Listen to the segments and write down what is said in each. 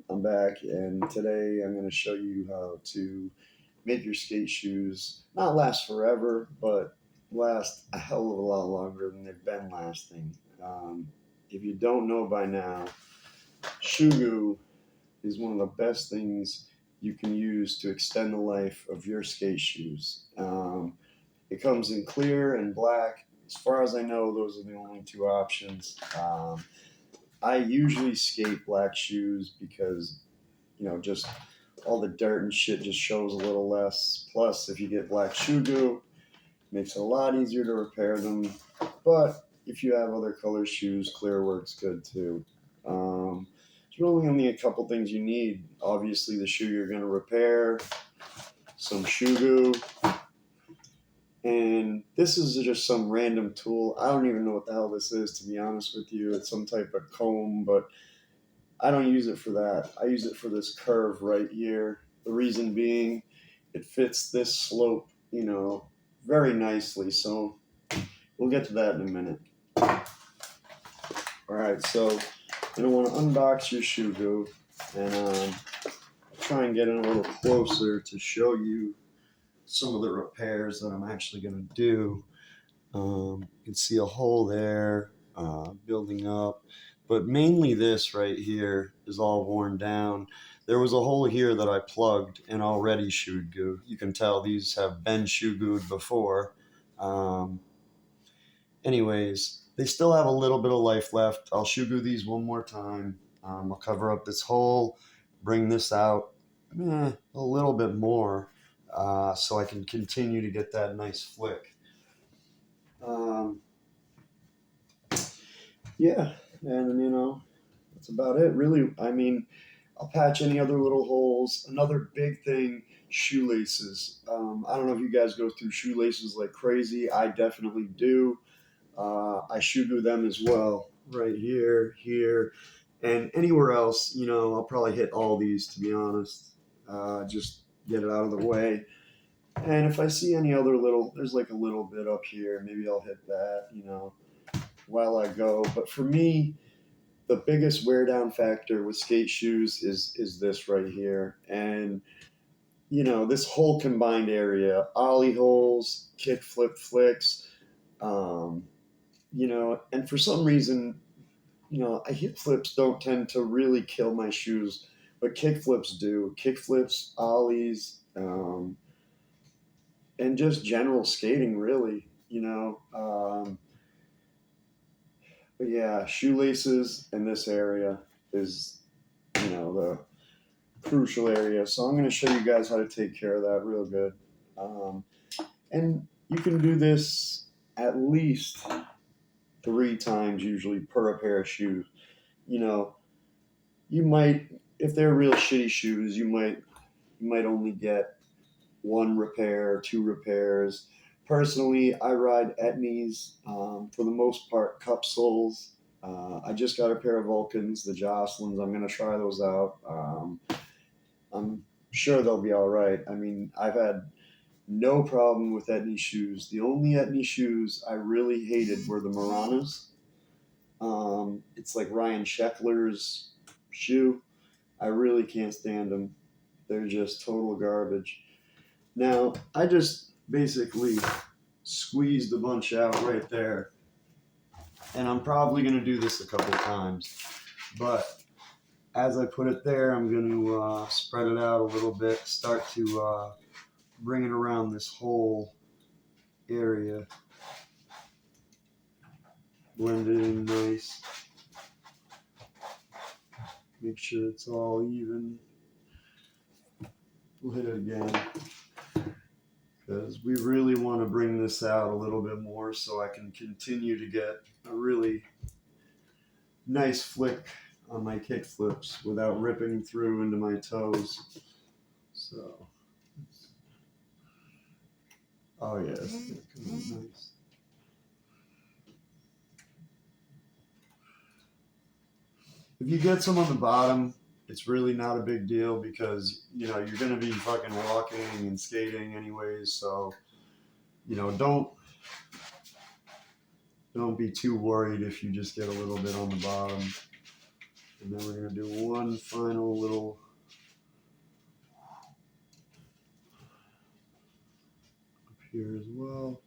I'm back, and today I'm going to show you how to make your skate shoes not last forever, but last a hell of a lot longer than they've been lasting. If you don't know by now, Shoo is one of the best things you can use to extend the life of your skate shoes. It comes in clear and black. As far as I know, those are the only two options. I usually skate black shoes because, just all the dirt and shit just shows a little less. Plus, if you get black shoe goo, it makes it a lot easier to repair them. But if you have other color shoes, clear works good too. There's really only a couple things you need. Obviously, the shoe you're going to repair, some shoe goo, and this is just some random tool. I don't even know what the hell this is, to be honest with you. It's some type of comb, but I don't use it for that. I use it for this curve right here. The reason being, it fits this slope, very nicely. So we'll get to that in a minute. All right, so you're gonna want to unbox your shoe goo, and try and get in a little closer to show you some of the repairs that I'm actually gonna do. You can see a hole there, building up, but mainly this right here is all worn down. There was a hole here that I plugged and already shoe gooed. You can tell these have been shoe gooed before. Anyways, they still have a little bit of life left. I'll shoe goo these one more time. I'll cover up this hole, bring this out a little bit more, so I can continue to get that nice flick. Yeah, and that's about it, really. I mean, I'll patch any other little holes. Another big thing, shoelaces. I don't know if you guys go through shoelaces like crazy. I definitely do. I shoe glue them as well, right here, here, and anywhere else. I'll probably hit all these, to be honest. Just get it out of the way. And if I see any other there's like a little bit up here, maybe I'll hit that, while I go. But for me, the biggest wear down factor with skate shoes is this right here. And this whole combined area, ollie holes, kick flip flicks, and for some reason, hip flips don't tend to really kill my shoes, but kick flips do. Kick flips, ollies, and just general skating, really. But yeah, shoelaces in this area is, the crucial area. So I'm going to show you guys how to take care of that real good. And you can do this at least 3 times usually per pair of shoes. You might, if they're real shitty shoes, you might only get 1 repair, 2 repairs. Personally, I ride Etnies, for the most part, cup soles. I just got a pair of Vulcans, the Jocelyn's. I'm going to try those out. I'm sure they'll be all right. I mean, I've had no problem with Etnie shoes. The only Etnie shoes I really hated were the Maranas. It's like Ryan Sheckler's shoe. I really can't stand them. They're just total garbage. Now, I just basically squeezed a bunch out right there. And I'm probably going to do this a couple times. But as I put it there, I'm going to spread it out a little bit, start to bring it around this whole area. Blend it in nice. Make sure it's all even. We'll hit it again, because we really want to bring this out a little bit more so I can continue to get a really nice flick on my kick flips without ripping through into my toes. So, oh yes, nice. If you get some on the bottom, it's really not a big deal, because you're going to be fucking walking and skating anyways. So don't be too worried if you just get a little bit on the bottom. And then we're going to do one final little up here as well.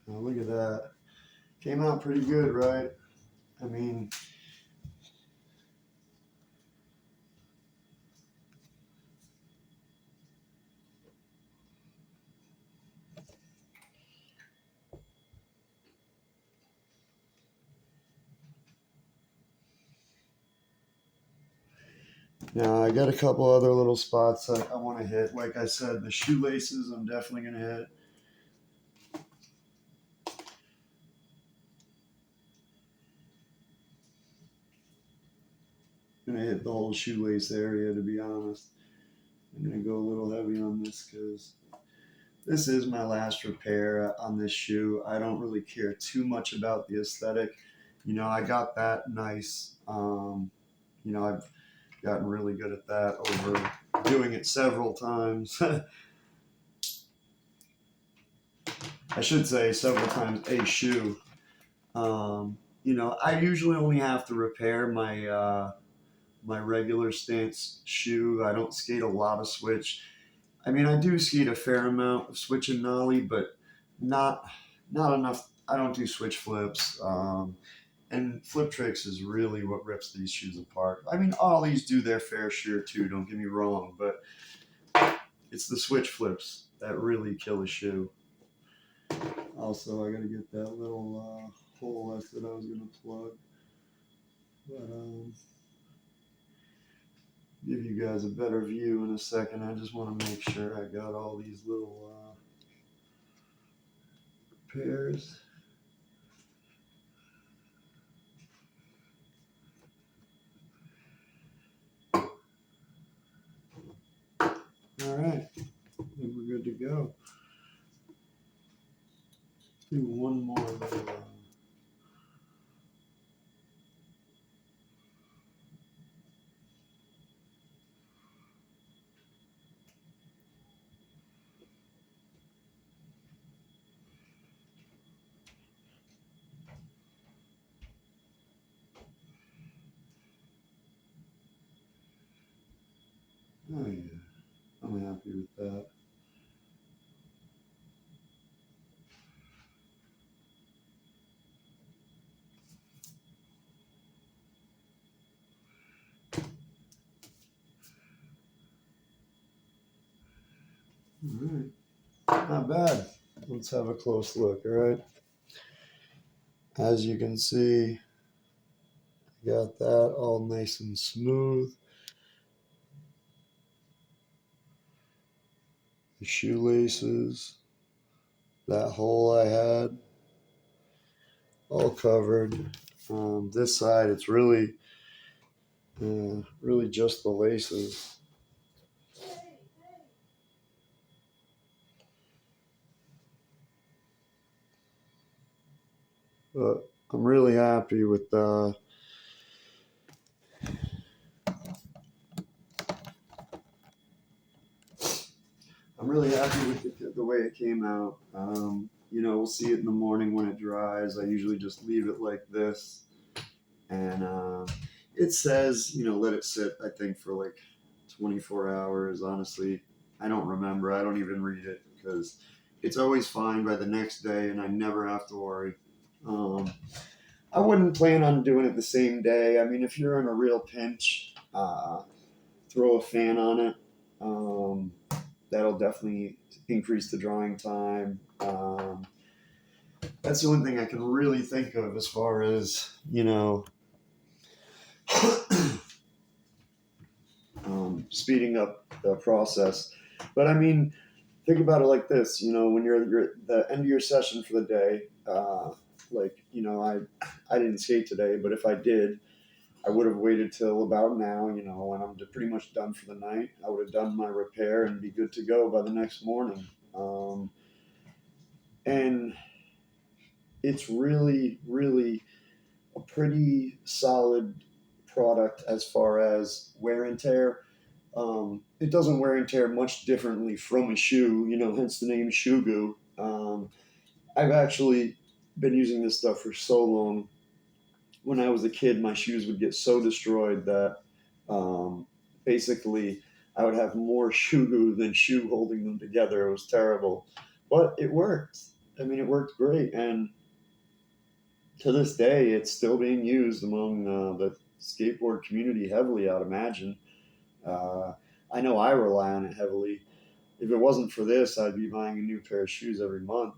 Now look at that. Came out pretty good, right? I mean, now I got a couple other little spots I want to hit. Like I said, the shoelaces I'm definitely going to hit. I'm going to hit the whole shoelace area, to be honest. I'm going to go a little heavy on this because this is my last repair on this shoe. I don't really care too much about the aesthetic. You know, I got that nice. You know, I've gotten really good at that over doing it several times. I should say several times a shoe. You know, I usually only have to repair my regular stance shoe. I don't skate a lot of switch. I mean, I do skate a fair amount of switch and nollie, but not not enough. I don't do switch flips. And flip tricks is really what rips these shoes apart. I mean, ollies do their fair share too. Don't get me wrong, but it's the switch flips that really kill a shoe. Also, I gotta get that little hole I said I was gonna plug. But give you guys a better view in a second. I just want to make sure I got all these little repairs. All right, I think we're good to go. Do one more little. Oh yeah, I'm happy with that. All right, not bad. Let's have a close look. All right, as you can see, I got that all nice and smooth. The shoelaces, that hole I had, all covered. This side, it's really just the laces. But I'm really happy with the way it came out. You know, we'll see it in the morning when it dries. I usually just leave it like this, and it says, you know, let it sit. I think for like 24 hours. Honestly, I don't remember. I don't even read it because it's always fine by the next day, and I never have to worry. Um, I wouldn't plan on doing it the same day. I mean, if you're in a real pinch, throw a fan on it. Um, that'll definitely increase the drying time. That's the only thing I can really think of as far as, you know, speeding up the process. But I mean, think about it like this. You know, when you're at the end of your session for the day, like, you know, I didn't skate today, but if I did, I would have waited till about now, you know, when I'm pretty much done for the night. I would have done my repair and be good to go by the next morning. And it's really a pretty solid product as far as wear and tear. It doesn't wear and tear much differently from a shoe, you know, hence the name Shoo Goo. I've actually been using this stuff for so long. When I was a kid, my shoes would get so destroyed that basically I would have more shoe glue than shoe holding them together. It was terrible, but it worked. I mean, it worked great, and to this day, it's still being used among the skateboard community heavily. I'd imagine. Uh, I know I rely on it heavily. If it wasn't for this, I'd be buying a new pair of shoes every month.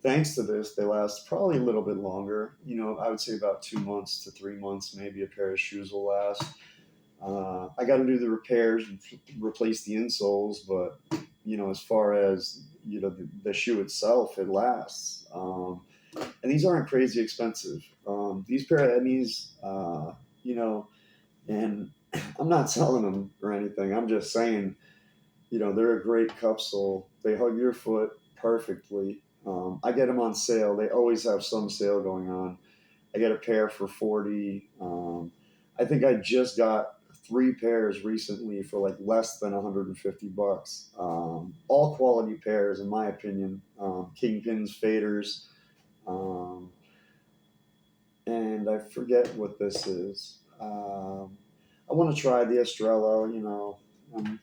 Thanks to this, they last probably a little bit longer. You know, I would say about 2 months to 3 months, maybe a pair of shoes will last. I got to do the repairs and replace the insoles, but you know, as far as the shoe itself, it lasts. And these aren't crazy expensive. These pair of Etnies, you know, and I'm not selling them or anything. I'm just saying, you know, they're a great cup sole. They hug your foot perfectly. I get them on sale. They always have some sale going on. I get a pair for 40. I think I just got 3 pairs recently for like less than 150 bucks. All quality pairs, in my opinion. Kingpins, faders, um, and I forget what this is. I want to try the Estrella. You know, I'm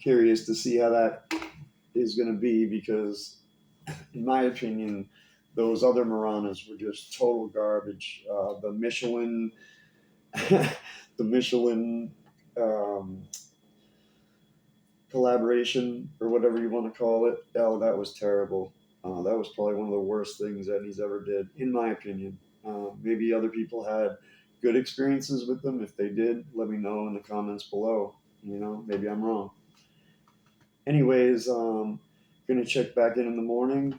curious to see how that is going to be because, in my opinion, those other Muranas were just total garbage. The Michelin, the Michelin um, collaboration or whatever you want to call it. Oh, that was terrible. That was probably one of the worst things that he's ever did, in my opinion. Maybe other people had good experiences with them. If they did, let me know in the comments below. You know, maybe I'm wrong. Anyways, gonna check back in the morning,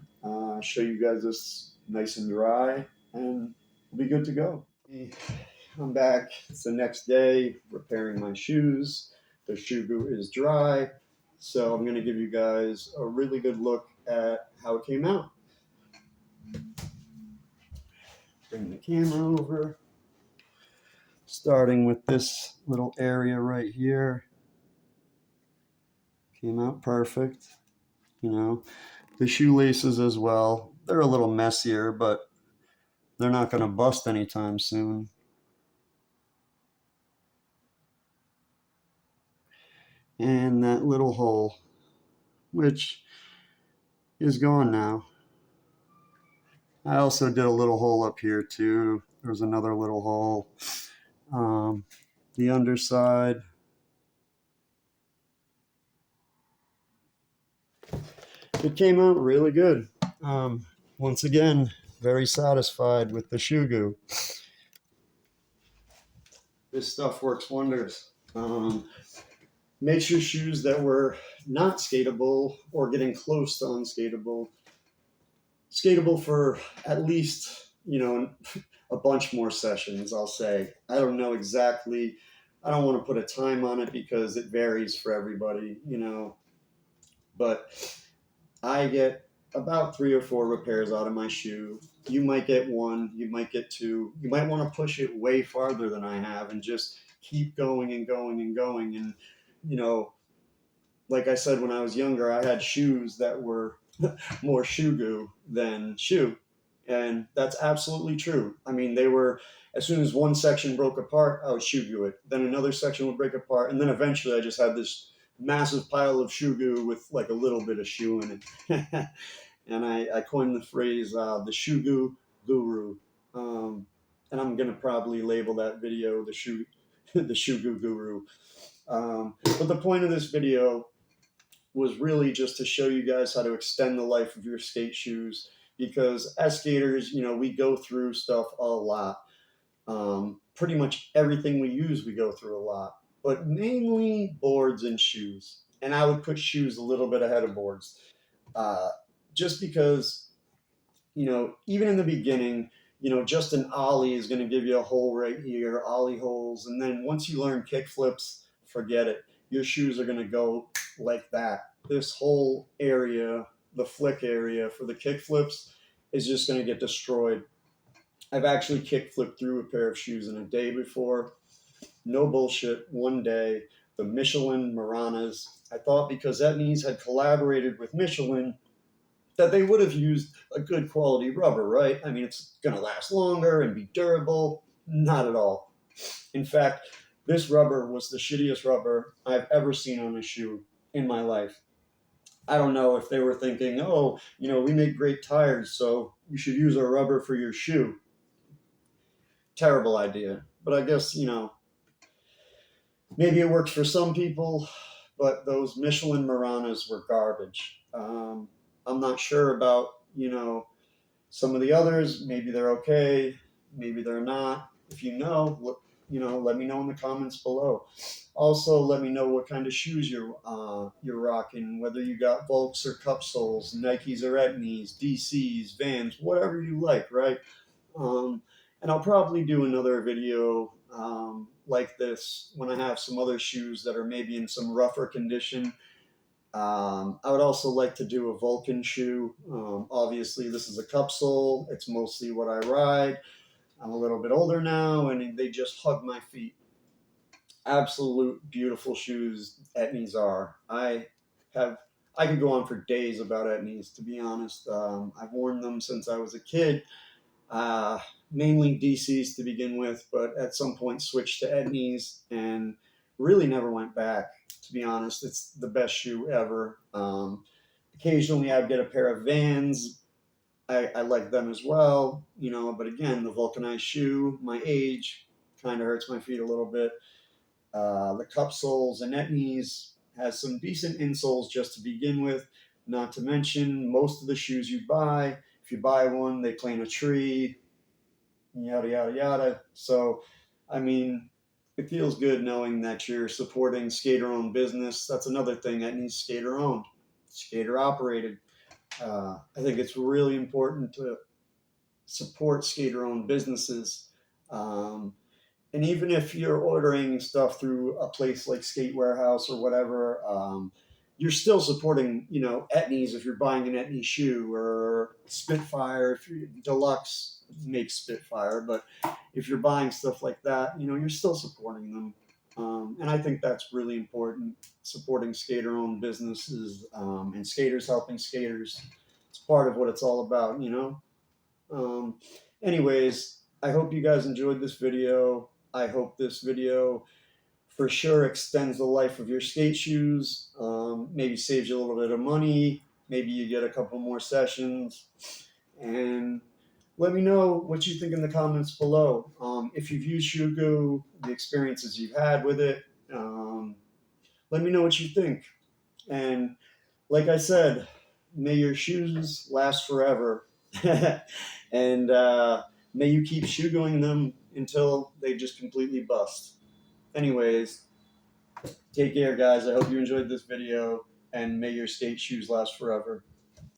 show you guys this nice and dry, and we'll be good to go. I'm back. It's the next day, repairing my shoes. The shoe goo is dry, so I'm gonna give you guys a really good look at how it came out. Bring the camera over. Starting with this little area right here. Came out perfect. You know, the shoelaces as well. They're a little messier, but they're not going to bust anytime soon. And that little hole, which is gone now. I also did a little hole up here too. There's another little hole. The underside. It came out really good. Once again, very satisfied with the shoe goo. This stuff works wonders. Makes your shoes that were not skatable or getting close to unskateable skatable for at least, you know, a bunch more sessions, I'll say. I don't know exactly. I don't want to put a time on it because it varies for everybody, you know. But I get about 3 or 4 repairs out of my shoe. You might get 1, you might get 2. You might want to push it way farther than I have and just keep going and going and going. And, you know, like I said, when I was younger, I had shoes that were more shoe goo than shoe. And that's absolutely true. I mean, they were, as soon as one section broke apart, I would shoe goo it. Then another section would break apart. And then eventually I just had this massive pile of shoe goo with like a little bit of shoe in it. And I coined the phrase the shoe goo guru. And I'm going to probably label that video the shoe goo guru. But the point of this video was really just to show you guys how to extend the life of your skate shoes, because as skaters, you know, we go through stuff a lot. Pretty much everything we use, we go through a lot, but mainly boards and shoes. And I would put shoes a little bit ahead of boards, just because, you know, even in the beginning, you know, just an ollie is going to give you a hole right here, ollie holes. And then once you learn kick flips, forget it. Your shoes are going to go like that. This whole area, the flick area for the kick flips, is just going to get destroyed. I've actually kick flipped through a pair of shoes in a day before. No bullshit, one day. The Michelin Muranas. I thought because Etnies had collaborated with Michelin, that they would have used a good quality rubber, right? I mean, it's going to last longer and be durable. Not at all. In fact, this rubber was the shittiest rubber I've ever seen on a shoe in my life. I don't know if they were thinking, oh, we make great tires, so you should use our rubber for your shoe. Terrible idea. But I guess, maybe it works for some people, but those Michelin Muranas were garbage. I'm not sure about, some of the others. Maybe they're okay, maybe they're not. If let me know in the comments below. Also, let me know what kind of shoes you're rocking, whether you got Volks or cup soles, Nikes or Etnies, DCs, Vans, whatever you like, right? And I'll probably do another video like this when I have some other shoes that are maybe in some rougher condition. I would also like to do a Vulcan shoe. Obviously, this is a cup sole. It's mostly what I ride. I'm a little bit older now, and they just hug my feet. Absolute beautiful shoes Etnies are. I could go on for days about Etnies, to be honest. I've worn them since I was a kid. Mainly DCs to begin with, but at some point switched to Etnies and really never went back, to be honest. It's the best shoe ever. Occasionally I'd get a pair of Vans. I like them as well, but again, the vulcanized shoe, my age, kind of hurts my feet a little bit. The cup soles and Etnies has some decent insoles just to begin with, not to mention most of the shoes you buy, if you buy one, they plant a tree, yada yada yada. So, I mean, it feels good knowing that you're supporting skater-owned business. That's another thing that needs skater-owned, skater-operated. I think it's really important to support skater-owned businesses. And even if you're ordering stuff through a place like Skate Warehouse or whatever, you're still supporting, Etnies if you're buying an Etnies shoe, or Spitfire if you Deluxe makes Spitfire. But if you're buying stuff like that, you're still supporting them. And I think that's really important, supporting skater-owned businesses, and skaters helping skaters. It's part of what it's all about. Um, Anyways, I hope you guys enjoyed this video. I hope this video for sure extends the life of your skate shoes, maybe saves you a little bit of money, maybe you get a couple more sessions, and let me know what you think in the comments below. If you've used Shoo, the experiences you've had with it, let me know what you think. And like I said, may your shoes last forever. And may you keep shoeing them until they just completely bust. Anyways, take care, guys. I hope you enjoyed this video, and may your skate shoes last forever.